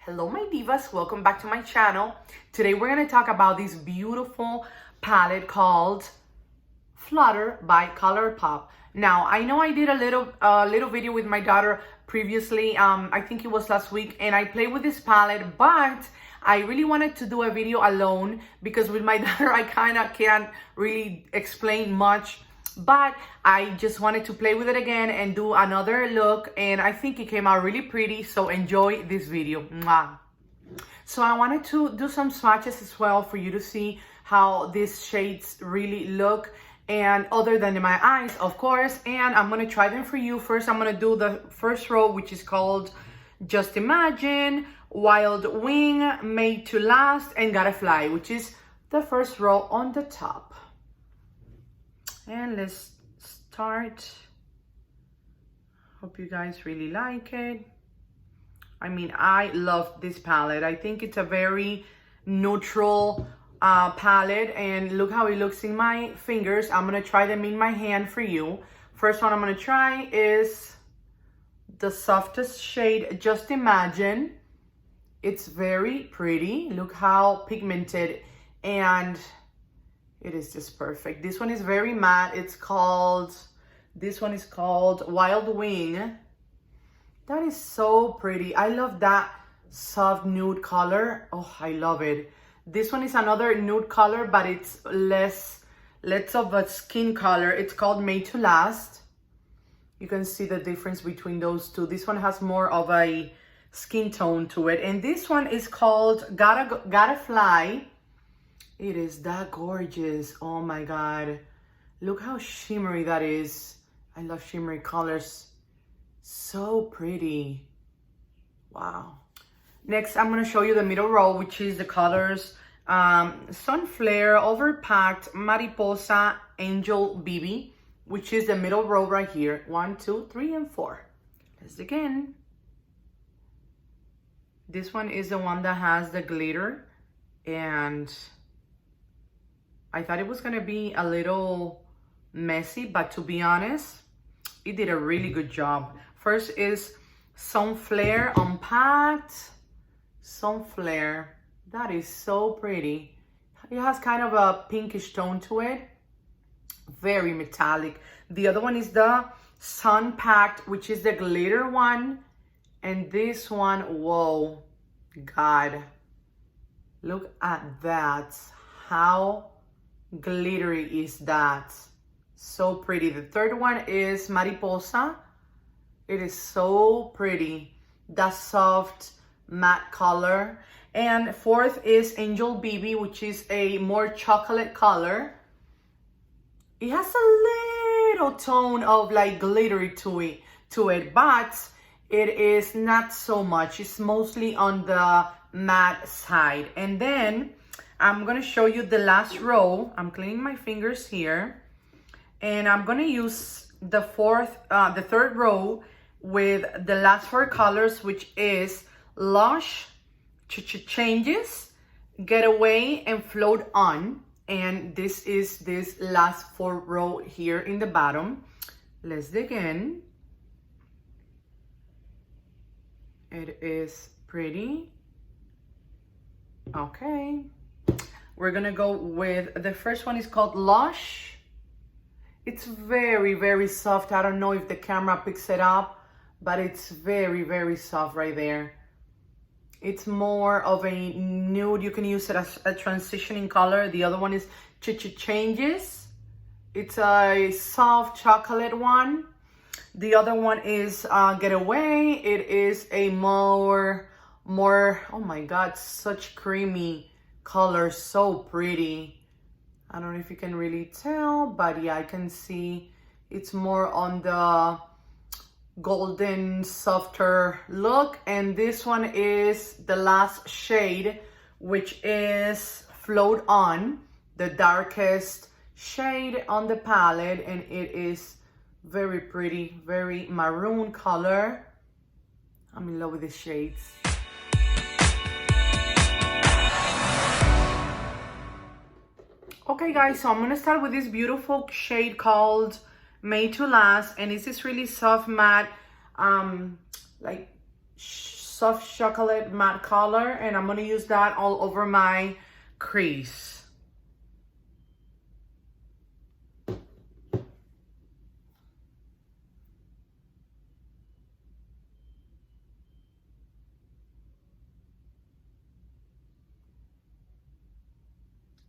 Hello my divas, welcome back to my channel. Today we're going to talk about this beautiful palette called Flutter by Colourpop. Now I know I did a little video with my daughter previously, I think it was last week, and I played with this palette, but I really wanted to do a video alone because with my daughter I kind of can't really explain much. But I just wanted to play with it again and do another look, and I think it came out really pretty, so enjoy this video. Mwah. So I wanted to do some swatches as well for you to see how these shades really look, and other than my eyes, of course, and I'm gonna try them for you. First, I'm gonna do the first row, which is called Just Imagine, Wild Wing, Made to Last, and Gotta Fly, which is the first row on the top. And let's start. Hope you guys really like it. I mean, I love this palette. I think it's a very neutral palette, and look how it looks in my fingers. I'm gonna try them in my hand for you. First one I'm gonna try is the softest shade, Just Imagine. It's very pretty. Look how pigmented, and it is just perfect. This one is very matte. This one is called Wild Wing. That is so pretty. I love that soft nude color. Oh, I love it. This one is another nude color, but it's less of a skin color. It's called Made to Last. You can see the difference between those two. This one has more of a skin tone to it. And this one is called Gotta Fly. It is that gorgeous. Oh my God. Look how shimmery that is. I love shimmery colors. So pretty. Wow. Next, I'm going to show you the middle row, which is the colors Sunflare, Overpacked, Mariposa, Angel, BB, which is the middle row right here. 1, 2, 3, and 4. Let's begin. This one is the one that has the glitter, and I thought it was gonna be a little messy, but to be honest, it did a really good job. First is Sunflare Unpacked. Sunflare, that is so pretty. It has kind of a pinkish tone to it, very metallic. The other one is the Sun Packed, which is the glitter one, and this one, whoa, God, look at that. How glittery is that? So pretty. The third one is Mariposa. It is so pretty. That soft matte color. And fourth is Angel BB, which is a more chocolate color. It has a little tone of like glittery to it, but it is not so much. It's mostly on the matte side. And then I'm gonna show you the last row. I'm cleaning my fingers here, and I'm gonna use the third row with the last 4 colors, which is Lush, Changes, Getaway, and Float On. And this is this last 4 row here in the bottom. Let's dig in. It is pretty. Okay. We're gonna go with the first one is called Lush. It's very, very soft. I don't know if the camera picks it up, but it's very, very soft right there. It's more of a nude. You can use it as a transitioning color. The other one is Changes. It's a soft chocolate one. The other one is Getaway. It is a more, oh my God, such creamy color, so pretty. I don't know if you can really tell, but yeah, I can see it's more on the golden, softer look. And this one is the last shade, which is Float On, the darkest shade on the palette, and it is very pretty, very maroon color. I'm in love with these shades. Okay guys, so I'm gonna start with this beautiful shade called Made to Last, and it's this really soft matte like soft chocolate matte color, and I'm gonna use that all over my crease.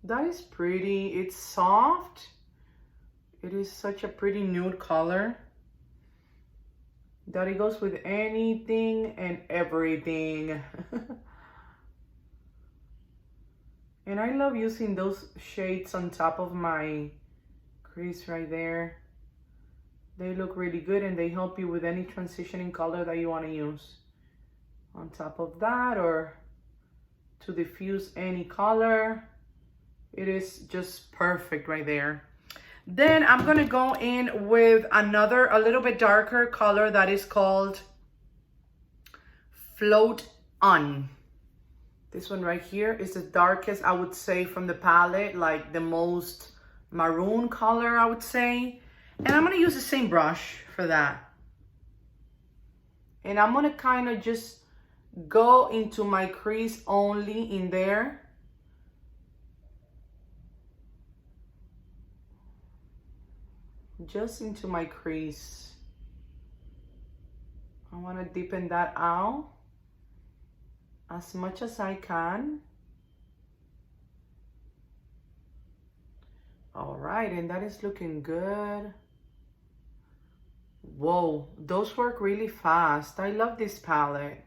That is pretty. It's soft. It is such a pretty nude color that it goes with anything and everything. And I love using those shades on top of my crease right there. They look really good and they help you with any transitioning color that you want to use on top of that, or to diffuse any color. It is just perfect right there. Then I'm gonna go in with another, a little bit darker color that is called Float On. This one right here is the darkest, I would say, from the palette, like the most maroon color, I would say. And I'm gonna use the same brush for that. And I'm gonna kind of just go into my crease only in there. Just into my crease. I want to deepen that out as much as I can. All right, and that is looking good. Whoa, those work really fast. I love this palette.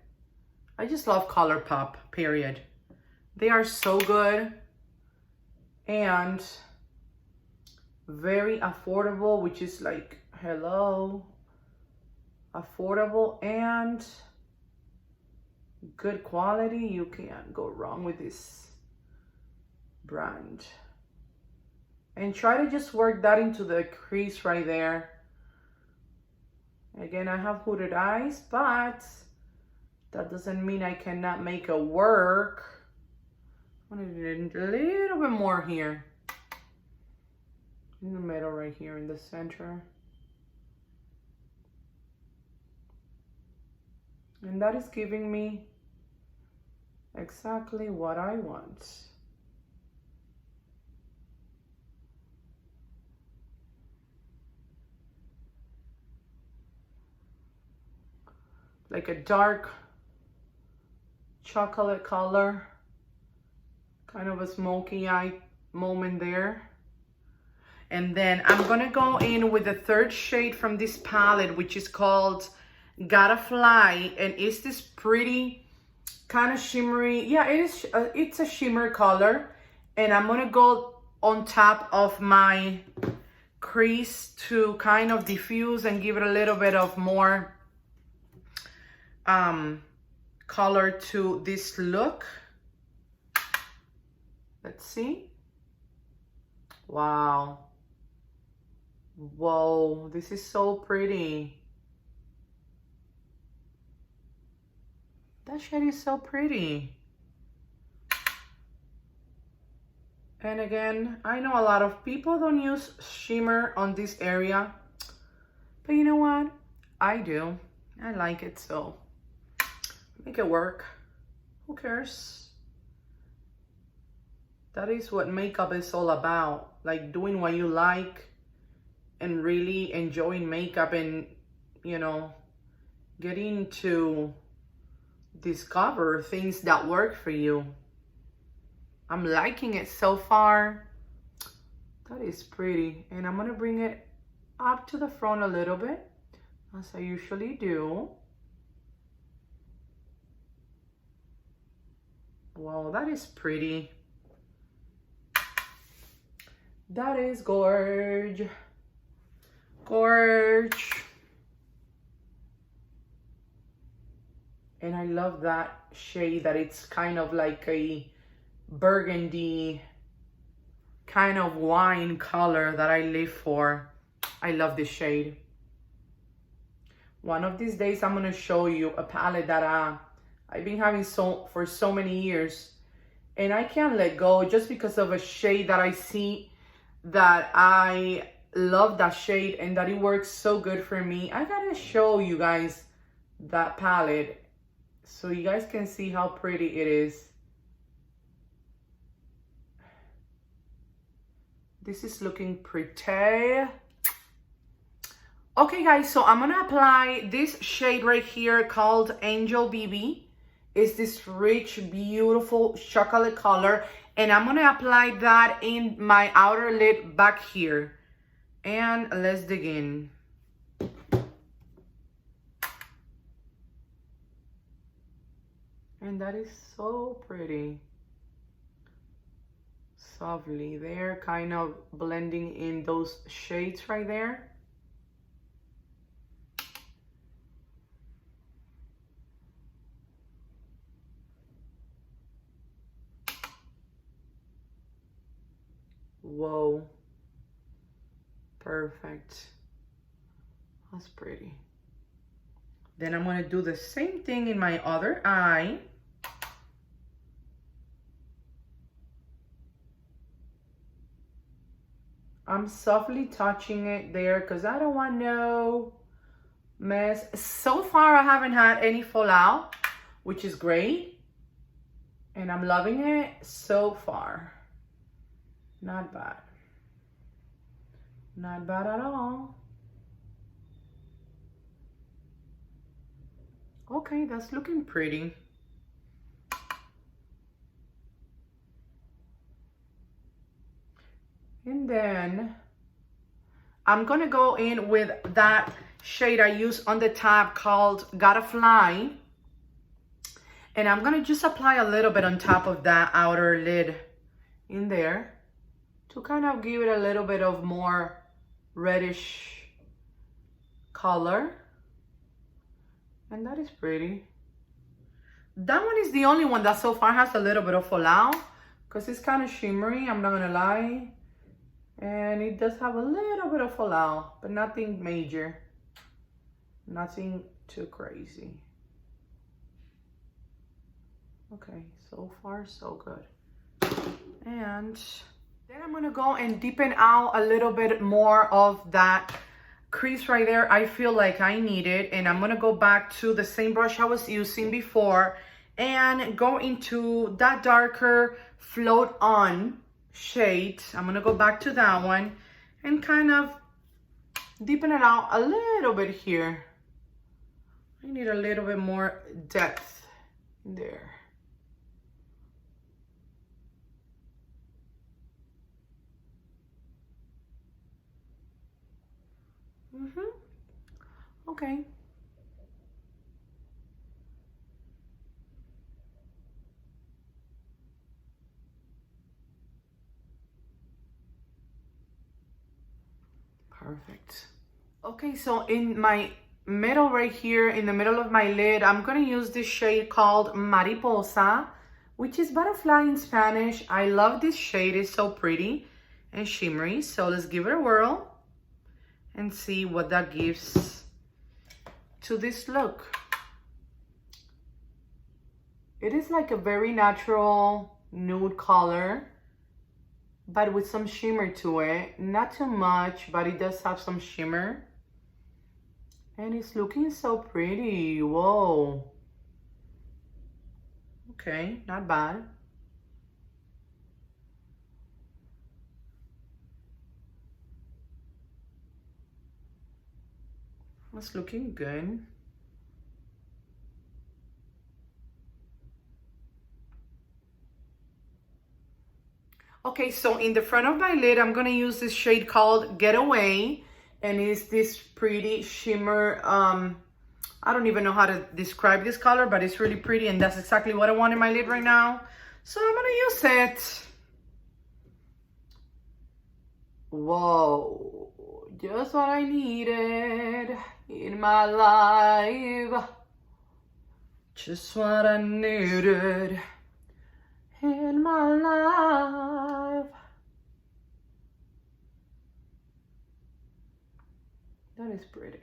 I just love Colourpop, period. They are so good and very affordable, which is like, hello, affordable and good quality. You can't go wrong with this brand. And try to just work that into the crease right there. Again, I have hooded eyes, but that doesn't mean I cannot make it work. I want to do a little bit more here. In the middle right here in the center. And that is giving me exactly what I want. Like a dark chocolate color, kind of a smoky eye moment there. And then I'm gonna go in with the third shade from this palette, which is called Gotta Fly, and it's this pretty kind of shimmery, yeah, it is, it's a shimmer color. And I'm gonna go on top of my crease to kind of diffuse and give it a little bit of more color to this look. Let's see. Wow. Whoa, this is so pretty. That shade is so pretty. And again, I know a lot of people don't use shimmer on this area, but you know what? I do. I like it, so make it work. Who cares? That is what makeup is all about. Like doing what you like and really enjoying makeup and, you know, getting to discover things that work for you. I'm liking it so far. That is pretty. And I'm gonna bring it up to the front a little bit, as I usually do. Wow, that is pretty. That is gorge. Gorge. And I love that shade, that it's kind of like a burgundy kind of wine color that I live for. I love this shade. One of these days I'm gonna show you a palette that I've been having for so many years, and I can't let go just because of a shade that I see that I love that shade and that it works so good for me. I gotta show you guys that palette. so you guys can see how pretty it is. This is looking pretty. Okay guys, so I'm gonna apply this shade right here called Angel BB. It's this rich, beautiful chocolate color, and I'm gonna apply that in my outer lid back here. And let's dig in. And that is so pretty. Softly there, kind of blending in those shades right there. Whoa, perfect. That's pretty. Then I'm gonna do the same thing in my other eye. I'm softly touching it there because I don't want no mess. So far I haven't had any fallout, which is great. And I'm loving it so far. Not bad. Not bad at all. Okay, that's looking pretty. And then I'm gonna go in with that shade I use on the tab called Gotta Fly. And I'm gonna just apply a little bit on top of that outer lid in there to kind of give it a little bit of more reddish color. And that is pretty. That one is the only one that so far has a little bit of fallout because it's kind of shimmery, I'm not gonna lie. And it does have a little bit of fallout, but nothing major. Nothing too crazy. Okay, so far so good. And then I'm gonna go and deepen out a little bit more of that crease right there. I feel like I need it, and I'm gonna go back to the same brush I was using before and go into that darker Float On shade. I'm gonna go back to that one and kind of deepen it out a little bit here. I need a little bit more depth there. Okay. Perfect. Okay, so in my middle right here, in the middle of my lid, I'm gonna use this shade called Mariposa, which is butterfly in Spanish. I love this shade, it's so pretty and shimmery. So let's give it a whirl and see what that gives to this look. It is like a very natural nude color, but with some shimmer to it. Not too much, but it does have some shimmer. And it's looking so pretty. Whoa. Okay, not bad. It's looking good. Okay, so in the front of my lid, I'm gonna use this shade called Getaway, and it's this pretty shimmer. I don't even know how to describe this color, but it's really pretty, and that's exactly what I want in my lid right now. So I'm gonna use it. Whoa, just what I needed in my life. Just what I needed in my life. That is pretty.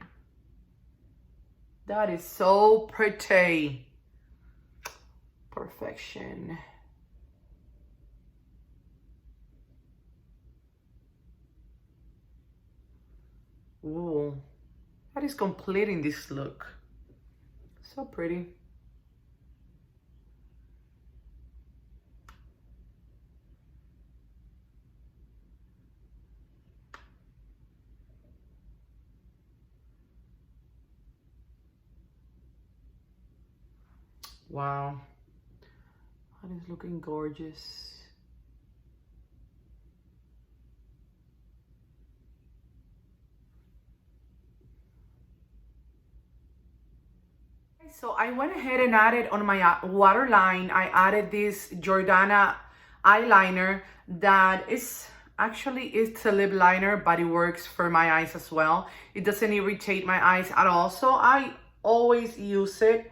That is so pretty. Perfection. Ooh, that is completing this look. So pretty. Wow, that is looking gorgeous. So I went ahead and added on my waterline, I added this Jordana eyeliner that is actually, it's a lip liner, but it works for my eyes as well. It doesn't irritate my eyes at all. So I always use it,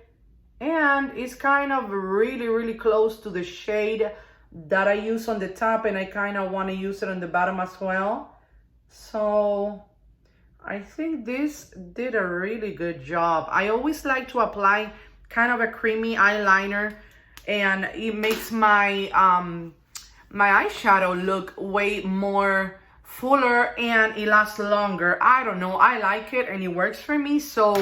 and it's kind of really close to the shade that I use on the top, and I kind of want to use it on the bottom as well. So I think this did a really good job. I always like to apply kind of a creamy eyeliner, and it makes my my eyeshadow look way more fuller, and it lasts longer. I don't know, I like it and it works for me. So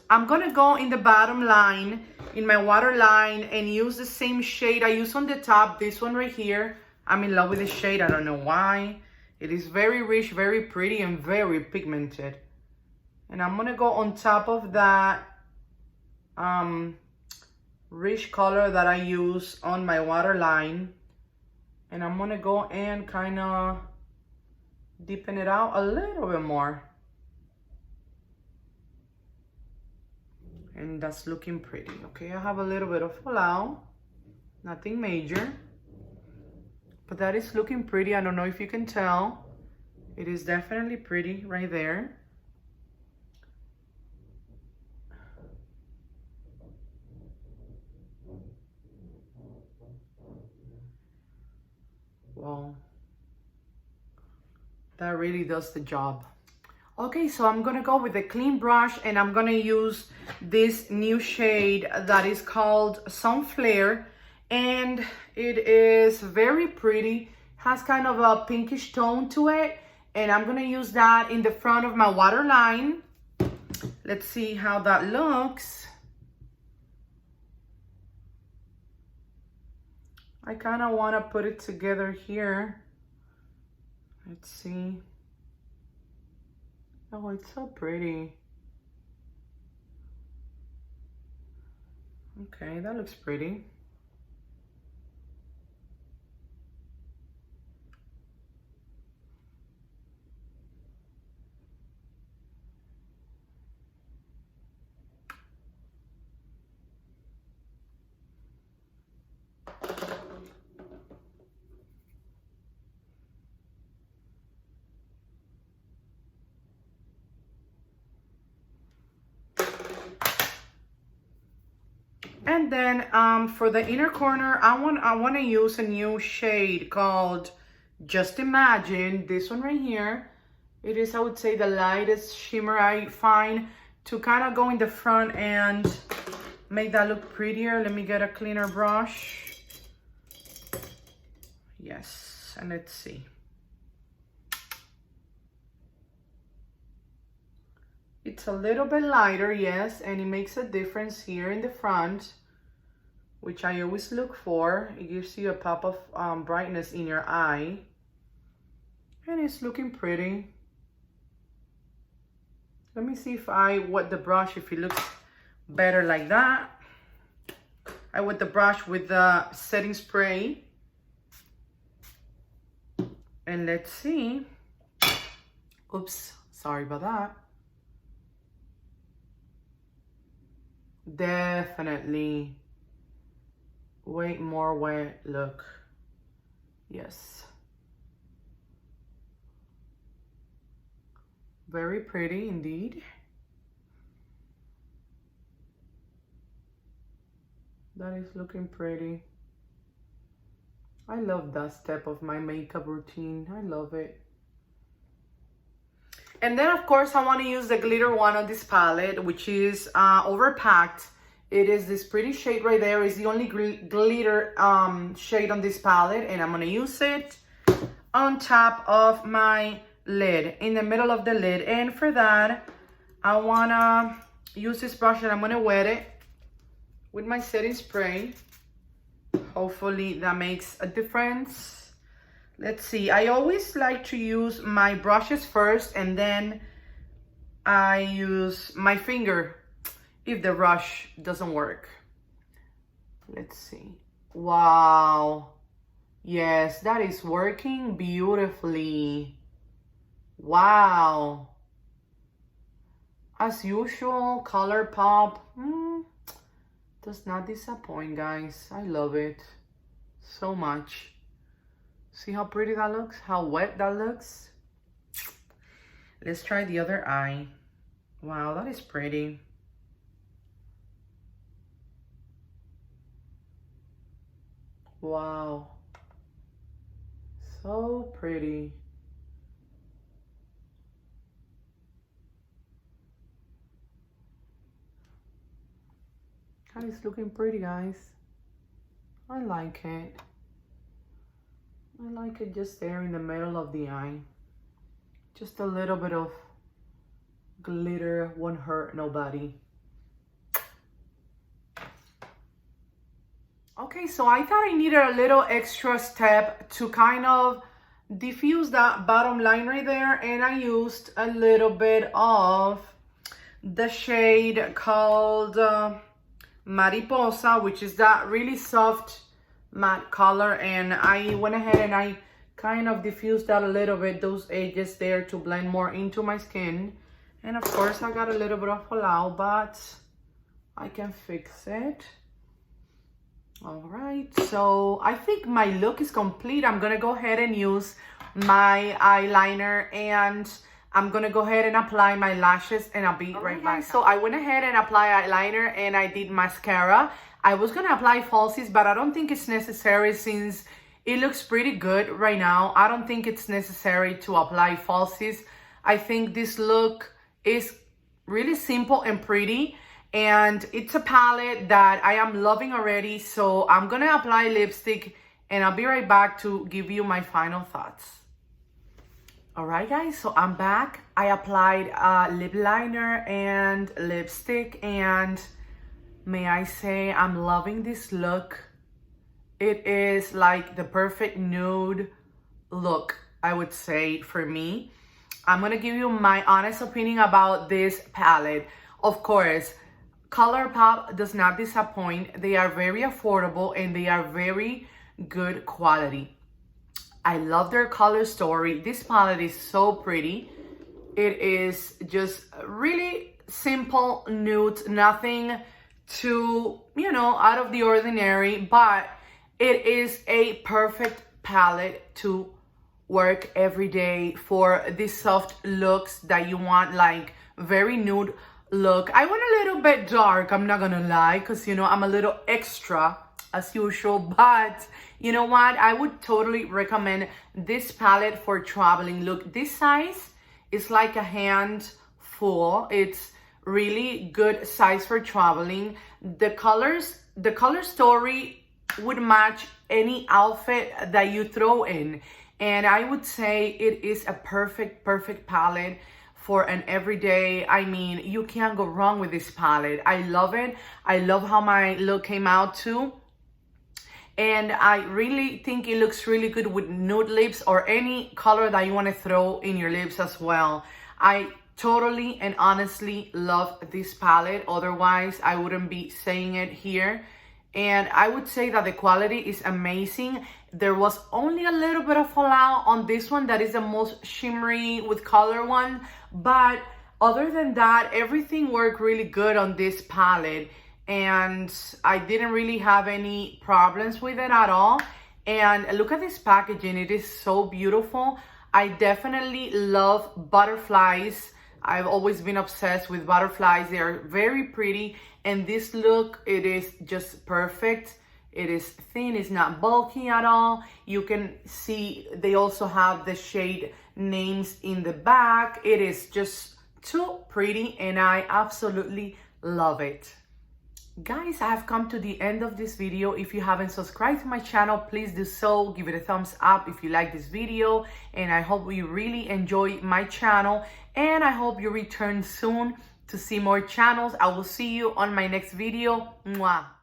I'm gonna go in the bottom line, in my waterline, and use the same shade I use on the top, this one right here. I'm in love with the shade, I don't know why. It is very rich, very pretty, and very pigmented. And I'm gonna go on top of that rich color that I use on my waterline. And I'm gonna go and kind of deepen it out a little bit more. And that's looking pretty. Okay, I have a little bit of fallout, nothing major, but that is looking pretty. I don't know if you can tell. It is definitely pretty right there. Wow, that really does the job. Okay, so I'm gonna go with a clean brush, and I'm gonna use this new shade that is called Sunflare, and it is very pretty, has kind of a pinkish tone to it, and I'm gonna use that in the front of my waterline. Let's see how that looks. I kind of want to put it together here. Let's see. Oh, it's so pretty. Okay, that looks pretty. And then for the inner corner, I want to use a new shade called Just Imagine. This one right here. It is, I would say, the lightest shimmer I find to kind of go in the front and make that look prettier. Let me get a cleaner brush. Yes, and let's see. It's a little bit lighter, yes, and it makes a difference here in the front, which I always look for. It gives you a pop of brightness in your eye, and it's looking pretty. Let me see if I wet the brush, if it looks better like that. I wet the brush with the setting spray, and let's see. Oops, sorry about that. Definitely way more wet look. Yes, very pretty indeed. That is looking pretty. I love that step of my makeup routine. I love it. And then, of course, I want to use the glitter one on this palette, which is Overpacked. It is this pretty shade right there. It's the only glitter shade on this palette, and I'm going to use it on top of my lid, in the middle of the lid. And for that, I want to use this brush, and I'm going to wet it with my setting spray. Hopefully that makes a difference. Let's see, I always like to use my brushes first, and then I use my finger if the brush doesn't work. Let's see. Wow. Yes, that is working beautifully. Wow. As usual, colourpop does not disappoint, guys. I love it so much. See how pretty that looks? How wet that looks? Let's try the other eye. Wow, that is pretty. Wow. So pretty. That is looking pretty, guys. I like it. I like it just there in the middle of the eye. Just a little bit of glitter won't hurt nobody. Okay, so I thought I needed a little extra step to kind of diffuse that bottom line right there, and I used a little bit of the shade called Mariposa, which is that really soft matte color, and I went ahead and I kind of diffused that a little bit, those edges there, to blend more into my skin. And of course I got a little bit of fallout, but I can fix it. All right, so I think my look is complete. I'm gonna go ahead and use my eyeliner, and I'm gonna go ahead and apply my lashes, and I'll be right back. So I went ahead and applied eyeliner, and I did mascara. I was gonna apply falsies, but I don't think it's necessary since it looks pretty good right now. I don't think it's necessary to apply falsies. I think this look is really simple and pretty, and it's a palette that I am loving already. So I'm gonna apply lipstick, and I'll be right back to give you my final thoughts. All right, guys, so I'm back. I applied lip liner and lipstick, and may I say I'm loving this look. It is like the perfect nude look, I would say, for me. I'm gonna give you my honest opinion about this palette. Of course, ColourPop does not disappoint. They are very affordable and they are very good quality. I love their color story. This palette is so pretty. It is just really simple nudes, nothing too, you know, out of the ordinary, but it is a perfect palette to work every day for these soft looks that you want, like very nude look. I went a little bit dark, I'm not gonna lie, because you know I'm a little extra as usual, but you know what, I would totally recommend this palette for traveling. Look, this size is like a handful. It's really good size for traveling. The colors, the color story would match any outfit that you throw in, and I would say it is a perfect palette for an everyday. I mean, you can't go wrong with this palette. I love it. I love how my look came out too. And I really think it looks really good with nude lips or any color that you want to throw in your lips as well. I totally and honestly love this palette. Otherwise, I wouldn't be saying it here. And I would say that the quality is amazing. There was only a little bit of fallout on this one. That is the most shimmery with color one. But other than that, everything worked really good on this palette. And I didn't really have any problems with it at all. And look at this packaging. It is so beautiful. I definitely love butterflies. I've always been obsessed with butterflies. They are very pretty. And this look, it is just perfect. It is thin, it's not bulky at all. You can see they also have the shade names in the back. It is just too pretty and I absolutely love it. Guys, I have come to the end of this video. If you haven't subscribed to my channel, please do so. Give it a thumbs up if you like this video. And I hope you really enjoy my channel. And I hope you return soon to see more channels. I will see you on my next video. Mwah.